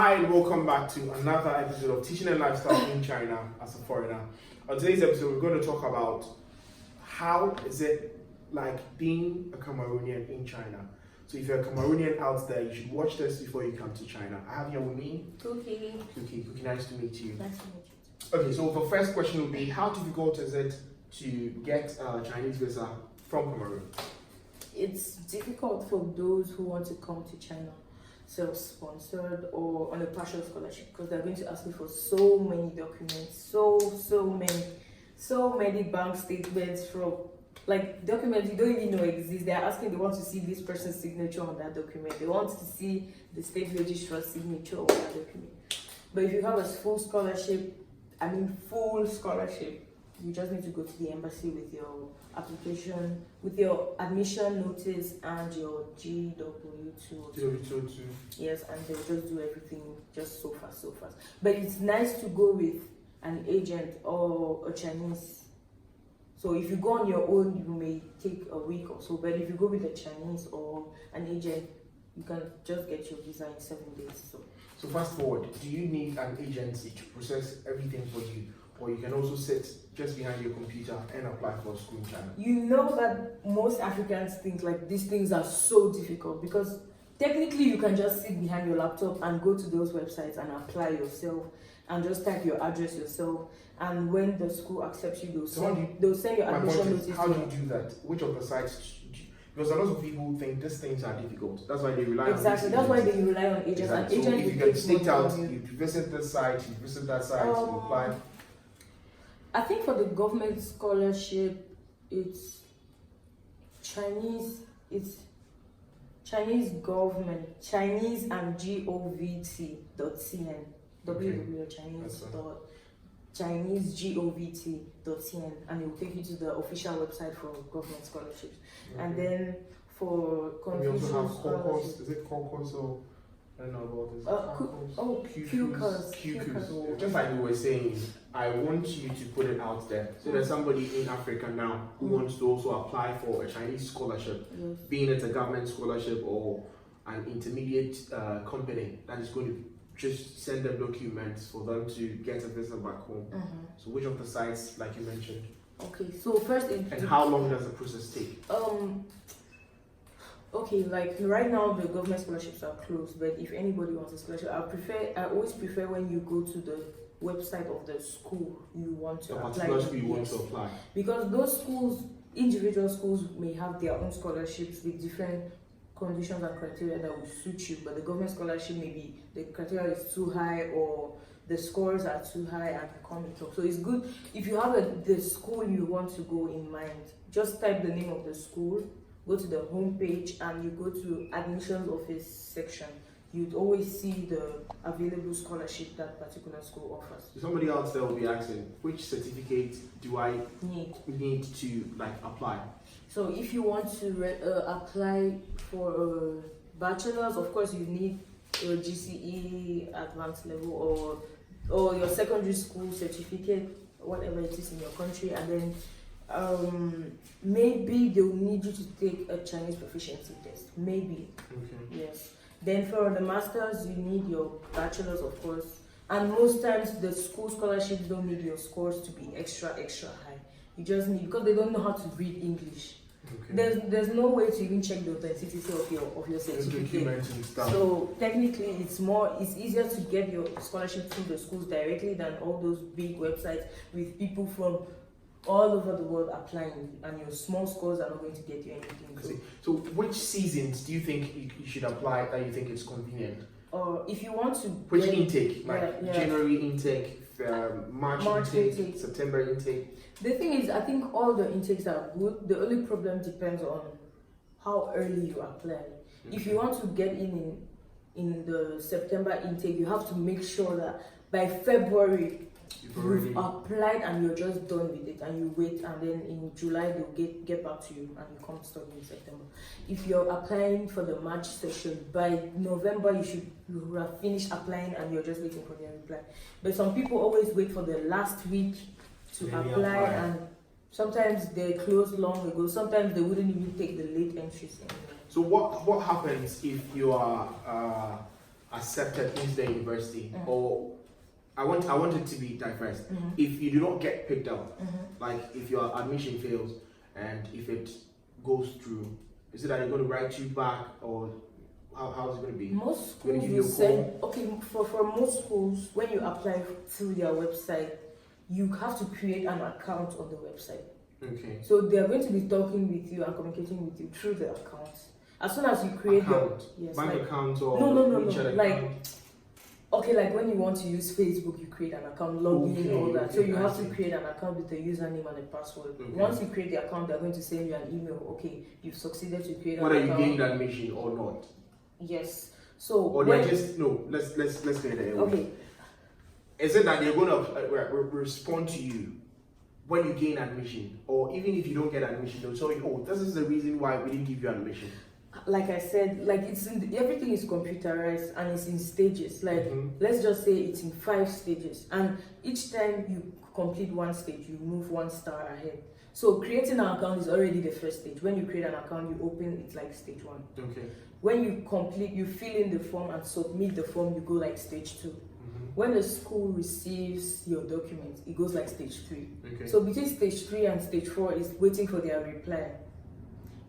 Hi and welcome back to another episode of Teaching and Lifestyle in China as a foreigner. On today's episode, we're going to talk about how is it like being a Cameroonian in China. So if you're a Cameroonian out there, you should watch this before you come to China. I have here with me Cookie. Cookie, nice to meet you. Nice to meet you. Okay, so the first question will be, how difficult is it to get a Chinese visa from Cameroon? It's difficult for those who want to come to China, self-sponsored or on a partial scholarship, because they're going to ask you for so many documents, so many bank statements from like documents you don't even know exist. They're asking, they want to see this person's signature on that document. They want to see the state registrar's signature on that document. But if you have a full scholarship, you just need to go to the embassy with your application, with your admission notice and your GW2. Yes, and they'll just do everything just so fast. But it's nice to go with an agent or a Chinese. So if you go on your own, you may take a week or so. But if you go with a Chinese or an agent, you can just get your visa in 7 days. So fast forward, do you need an agency to process everything for you? Or you can also sit just behind your computer and apply for a school in China? You know that most Africans think like these things are so difficult because technically you can just sit behind your laptop and go to those websites and apply yourself and just type your address yourself. And when the school accepts you, they'll send your admission notice. How do you do that? Which of the sites? Because a lot of people think these things are difficult. That's why they rely on Exactly. That's why they rely on agents. Exactly. And so agents if you can state out, you visit this site, you visit that site, you apply. I think for the government scholarship, it's Chinese government, Chinese and govt.cn, www.chinesegovt.cn, and it will take you to the official website for government scholarships. Okay. And then for Confucius scholarships, is it Concourse or I don't know about this. Q. So just like we were saying, I want you to put it out there. So there's somebody in Africa now who wants to also apply for a Chinese scholarship, being it a government scholarship or an intermediate company that is going to just send them documents for them to get a visa back home. So which of the sites, like you mentioned? Okay, so first, and how long does the process take? Okay, like right now the government scholarships are closed, but if anybody wants a scholarship, I always prefer when you go to the website of the school you want to apply. Because those schools, individual schools may have their own scholarships with different conditions and criteria that will suit you, but the government scholarship maybe the criteria is too high or the scores are too high and you can't meet up. So it's good if you have the school you want to go in mind, just type the name of the school, go to the home page and you go to admissions office section. You'd always see the available scholarship that particular school offers. Somebody else there will be asking, which certificate do I need to like apply? So if you want to apply for a bachelor's, of course you need your GCE advanced level or your secondary school certificate, whatever it is in your country, and then maybe they'll need you to take a Chinese proficiency test. Maybe. Okay. Yes. Then for the masters, you need your bachelor's, of course. And most times the school scholarships don't need your scores to be extra high. You just need, because they don't know how to read English. Okay. There's no way to even check the authenticity of your certificate. So technically it's easier to get your scholarship through the schools directly than all those big websites with people from all over the world applying, and your small scores are not going to get you anything. So which seasons do you think you should apply that you think is convenient? Or if you want to... Which intake? January intake, March intake, September intake? The thing is, I think all the intakes are good. The only problem depends on how early you apply. Okay. If you want to get in the September intake, you have to make sure that by February, you've applied and you're just done with it, and you wait, and then in July they'll get back to you and you come study in September. If you're applying for the March session, by November you have finished applying and you're just waiting for their reply. But some people always wait for the last week to apply, and sometimes they close long ago. Sometimes they wouldn't even take the late entries anymore. So what happens if you are accepted into the university, or I want it to be diverse. If you do not get picked up, like if your admission fails and if it goes through, is it that they're going to write you back, or how is it going to be? Most schools will send, for most schools, when you apply through their website, you have to create an account on the website. Okay. So they are going to be talking with you and communicating with you through the account. As soon as you create your bank account or like when you want to use Facebook, you create an account, log in, all that. So you have to create an account with a username and a password. Once you create the account, they're going to send you an email. Okay, you've succeeded to create an account. Whether you gained admission or not. Yes. So or they're just let's clear the air. Okay. Is it that they're going to respond to you when you gain admission, or even if you don't get admission, they'll tell you, oh, this is the reason why we didn't give you admission? Like I said, like everything is computerized and it's in stages. Like let's just say it's in 5 stages, and each time you complete one stage, you move 1 star ahead. So creating an account is already the first stage. When you create an account, you open it like stage 1. Okay. When you fill in the form and submit the form, you go like stage 2. When the school receives your documents, it goes like stage 3. Okay. So between stage 3 and stage 4 is waiting for their reply.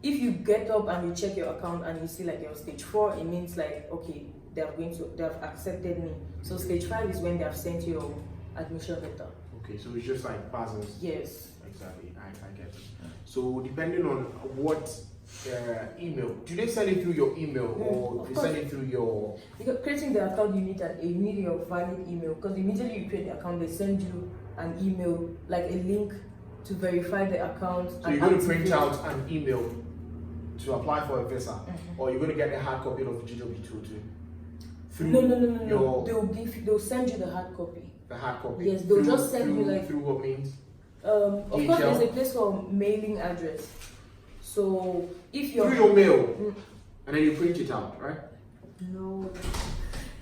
If you get up and you check your account and you see like you're on stage 4, it means like, okay, they have accepted me. So stage 5 is when they have sent you your admission letter. Okay, so it's just like passes. Yes. Exactly, I get it. So depending on what email, do they send it through your email or they send it through your? Because creating the account, you need your valid email, because immediately you create the account, they send you an email, like a link to verify the account. So you're going to print out an email to apply for a visa, or you're going to get a hard copy of the GW2 through? No. They'll send you the hard copy. The hard copy. Yes, they'll just send you like through what means? Of course, there's a place for mailing address. So if you're through your mail, and then you print it out, right? No.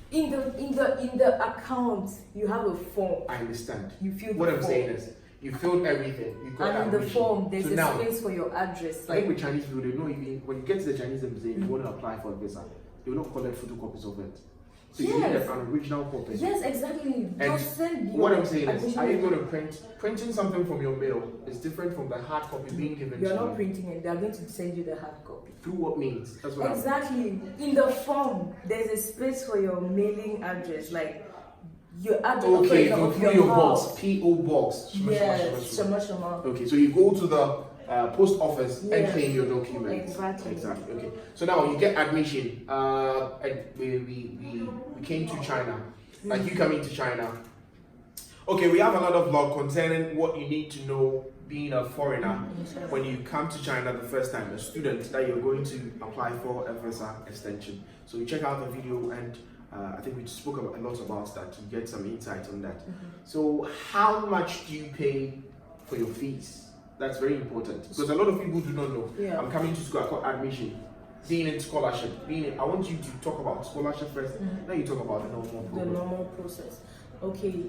In the account, you have a form. I understand. You fill what the I'm form. saying is, you filled everything. You got and in the form, there's so a now, space for your address. Like with Chinese people, they know even when you get to the Chinese embassy, you want to apply for a visa, they will not collect photocopies of it. So you need an original copy. Yes, exactly. Just send what I'm saying is, are you going to printing something from your mail is different from the hard copy being given to you. You're not printing it, they're going to send you the hard copy. Through what means? That's what exactly. In the form, there's a space for your mailing address, like your address. Okay, through your box, PO box. Yes, Shama. Okay, so you go to the post office and claim your documents. Exactly. Okay. So now you get admission. And we came to China. Like you coming to China. Okay, we have another vlog concerning what you need to know being a foreigner when you come to China the first time, a student that you're going to apply for a visa extension. So you check out the video, and I think we spoke a lot about that to get some insight on that. So how much do you pay for your fees? That's very important, because a lot of people do not know. I'm coming to school, I got admission, being in scholarship. I want you to talk about scholarship first, then you talk about the normal program. The normal process. Okay.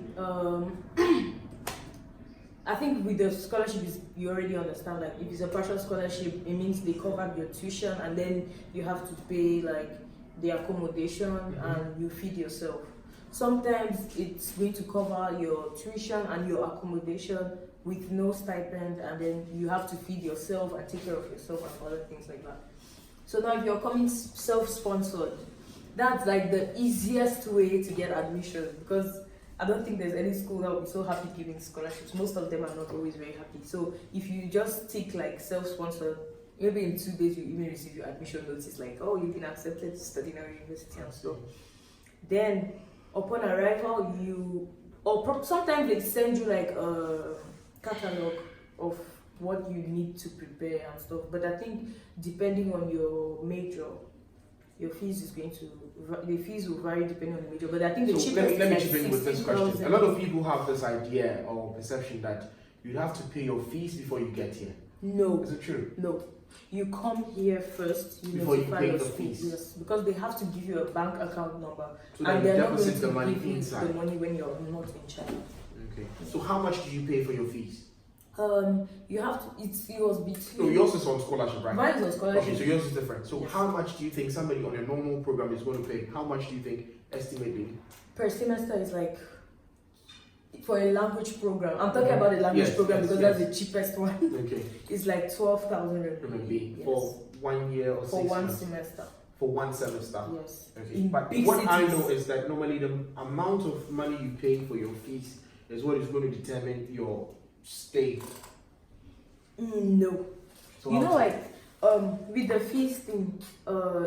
I think with the scholarship, you already understand. Like if it's a partial scholarship, it means they cover your tuition, and then you have to pay like the accommodation and you feed yourself. Sometimes it's going to cover your tuition and your accommodation with no stipend, and then you have to feed yourself and take care of yourself and other things like that. So now if you're coming self-sponsored, that's like the easiest way to get admission, because I don't think there's any school that will be so happy giving scholarships. Most of them are not always very happy. So if you just tick like self-sponsored, maybe in 2 days you even receive your admission notice, like, oh, you've been accepted to study in our university and stuff. Then upon arrival, sometimes they send you like a catalog of what you need to prepare and stuff. But I think depending on your major, the fees will vary depending on the major. But I think the cheapest. Let me chip in with this question. A lot of people have this idea or perception that you have to pay your fees before you get here. No. Is it true? No. You come here first. Before you pay the fees. Yes, because they have to give you a bank account number, so and they're not going to the money give you inside. the money when you're not in China. Okay. So how much do you pay for your fees? You have to. It was between. No, yours is on scholarship, right? Mine is on scholarship. Okay, so yours is different. So how much do you think somebody on a normal program is going to pay? How much do you think estimately? Per semester is like, for a language program. I'm talking about a language program because that's the cheapest one. Okay. It's like 12,000 RMB. Yes. For 1 year or 6 months? For one semester. For one semester? Yes. Okay. But what I know is that normally the amount of money you pay for your fees is what is going to determine your stay. No. So you know, like, with the fees thing,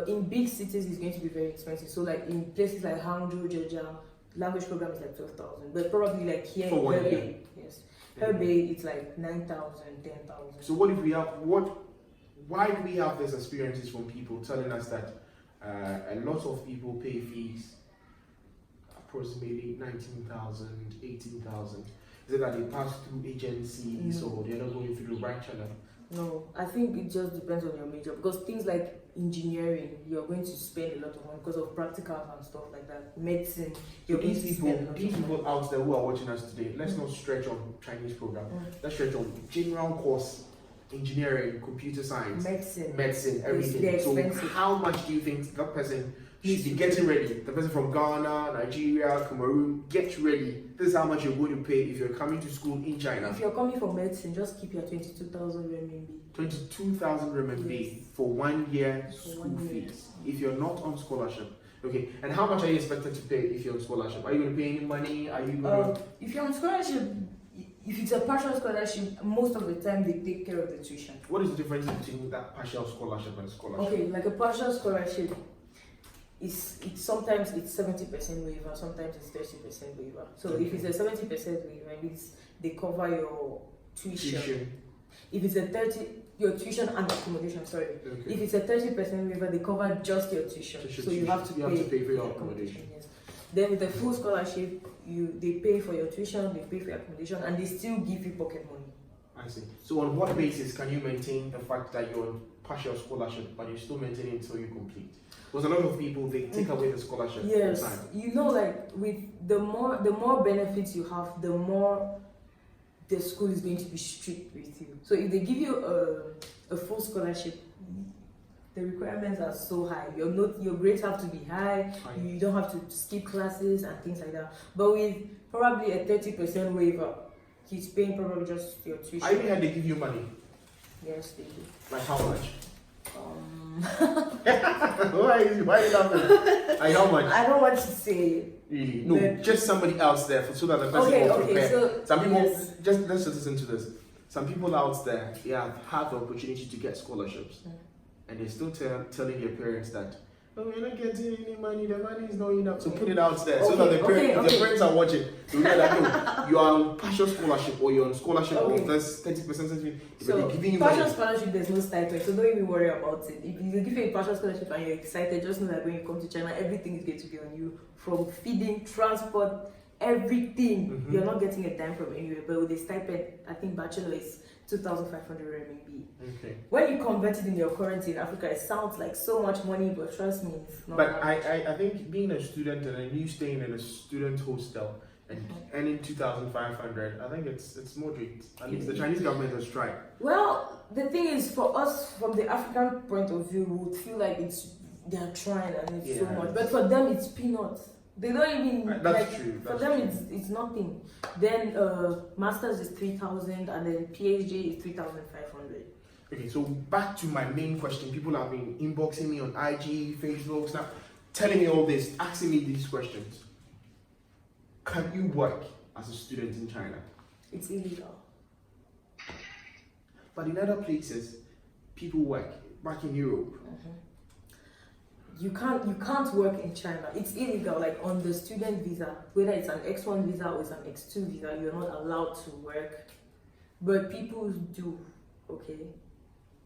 in big cities it's going to be very expensive. So like in places like Hangzhou, Zhejiang, language program is like 12,000. But probably like here in Hebei, yes, Hebei it's like 9,000, 10,000. So why do we have these experiences from people telling us that a lot of people pay fees approximately 19,000, 18,000? Is it that they pass through agencies or they're not going through the right channel? No, I think it just depends on your major, because things like engineering, you're going to spend a lot of money because of practicals and stuff like that. Medicine, you're going to spend a lot of money. These people out there who are watching us today, let's not stretch on Chinese program. Let's stretch on general course, engineering, computer science, medicine, everything. So how much do you think that person should be getting ready? The person from Ghana, Nigeria, Cameroon, get ready. This is how much you're going to pay if you're coming to school in China. If you're coming for medicine, just keep your 22,000 RMB. 22,000 RMB for 1 year school fees. If you're not on scholarship. Okay, and how much are you expected to pay if you're on scholarship? Are you going to pay any money? Are you going to... If you're on scholarship, if it's a partial scholarship, most of the time they take care of the tuition. What is the difference between that partial scholarship and scholarship? Okay, like a partial scholarship, sometimes it's 70% waiver, sometimes it's 30% waiver. So if it's a 70% waiver, it means they cover your tuition. If it's a your tuition and accommodation, sorry. Okay. If it's a 30% waiver, they cover just your tuition. So you have to pay for your accommodation. Yes. Then with the full scholarship, they pay for your tuition, they pay for your accommodation, and they still give you pocket money. I see. So on what basis can you maintain the fact that you're on partial scholarship, but you still maintain it until you complete? Because a lot of people, they take away the scholarship. Yes, you know, like with the more benefits you have, the more the school is going to be strict with you. So if they give you a full scholarship, the requirements are so high. Your grades have to be high. You don't have to skip classes and things like that. But with probably a 30% waiver, he's paying probably just your tuition. I even had to give you money. Yes, they do. Like how much? Why are you laughing? Like how much? I don't want to say. Really? No, just somebody else there so that the person will prepare. So some people, let's just listen to this. Some people out there, have had the opportunity to get scholarships, and they're still telling their parents that, oh, we're not getting any money, the money is not enough. So put it out there so that the parents are watching. So know that no, you are on partial scholarship or you're on scholarship of this 30%. So they're giving you partial money. Scholarship, there's no stipend, so don't even worry about it. If you give you a partial scholarship and you're excited, just know that when you come to China, everything is going to be on you. From feeding, transport, everything. You're not getting a dime from anywhere. But with the stipend, I think bachelor is 2,500 RMB. Okay. When you convert it in your currency in Africa, it sounds like so much money, but trust me, it's not. But I think being a student and you staying in a student hostel and earning 2,500, I think it's moderate. At least the Chinese government has tried. Well, the thing is, for us, from the African point of view, we would feel like they're trying and it's so much. But for them, it's peanuts. They don't even true. For them, it's nothing. Then masters is 3,000, and then PhD is 3,500. Okay, so back to my main question. People have been inboxing me on IG, Facebook, Snap, telling me all this, asking me these questions. Can you work as a student in China? It's illegal. But in other places, people work. Back in Europe. You can't work in China. It's illegal, like on the student visa, whether it's an X1 visa or it's an X2 visa, you're not allowed to work. But people do, okay?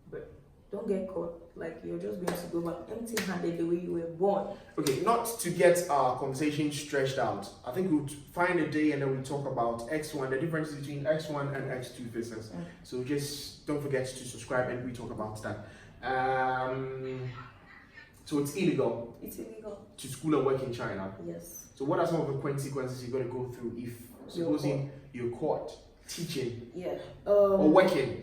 But don't get caught, like you're just going to go back empty-handed the way you were born. Okay, not to get our conversation stretched out, I think we'll find a day and then we'll talk about X1, the difference between X1 and X2 visas. So just don't forget to subscribe and we talk about that. So it's illegal. It's illegal to school and work in China. Yes. So what are some of the consequences you're going to go through if supposing you're caught teaching? Yeah. Or working.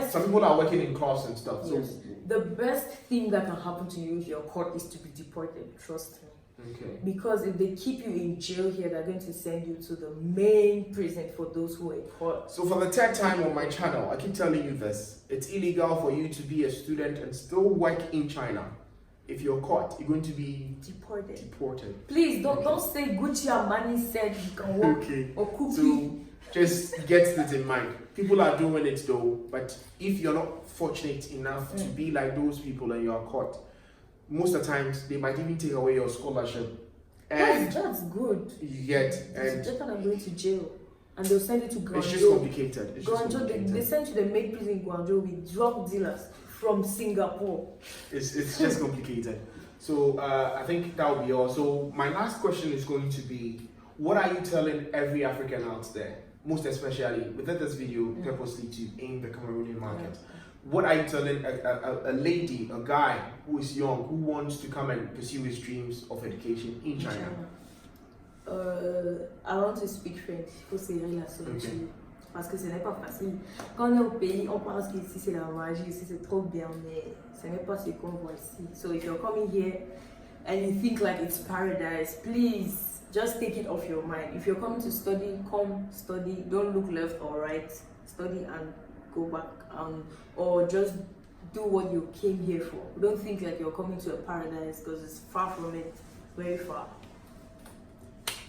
Some people are working in class and stuff. Yes. So the best thing that can happen to you if you're caught is to be deported. Trust me. Okay. Because if they keep you in jail here, they're going to send you to the main prison for those who are caught. So for the third time on my channel, I keep telling you this. It's illegal for you to be a student and still work in China. If you're caught, you're going to be deported. Please don't say Gucci and Mani said you can work or Cookiee. So just get this in mind. People are doing it though, but if you're not fortunate enough to be like those people and you are caught, most of the times they might even take away your scholarship. And that's good. You get and it's better than going to jail. And they'll send you to Guangzhou. It's just complicated. They sent you to the main prison in Guangzhou with drug dealers from Singapore. It's just complicated. So I think that will be all. So my last question is going to be, what are you telling every African out there, most especially within this video purposely to aim the Cameroonian market? What are you telling a lady, a guy who is young, who wants to come and pursue his dreams of education in China? I want to speak French. Il faut serrer la ceinture. Parce que ce n'est pas facile. Quand on est au pays, on pense qu'ici c'est la magie, ici c'est trop bien, mais ce n'est pas ce qu'on voit ici. So if you're coming here and you think like it's paradise, please just take it off your mind. If you're coming to study, come study. Don't look left or right. Study and go back, or just do what you came here for. Don't think like you're coming to a paradise, because it's far from it, very far.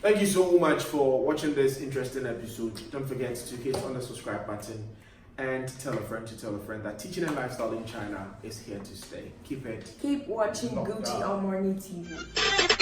Thank you so much for watching this interesting episode. Don't forget to hit on the subscribe button and tell a friend that teaching and lifestyle in China is here to stay. Keep watching Gucci on Morning TV.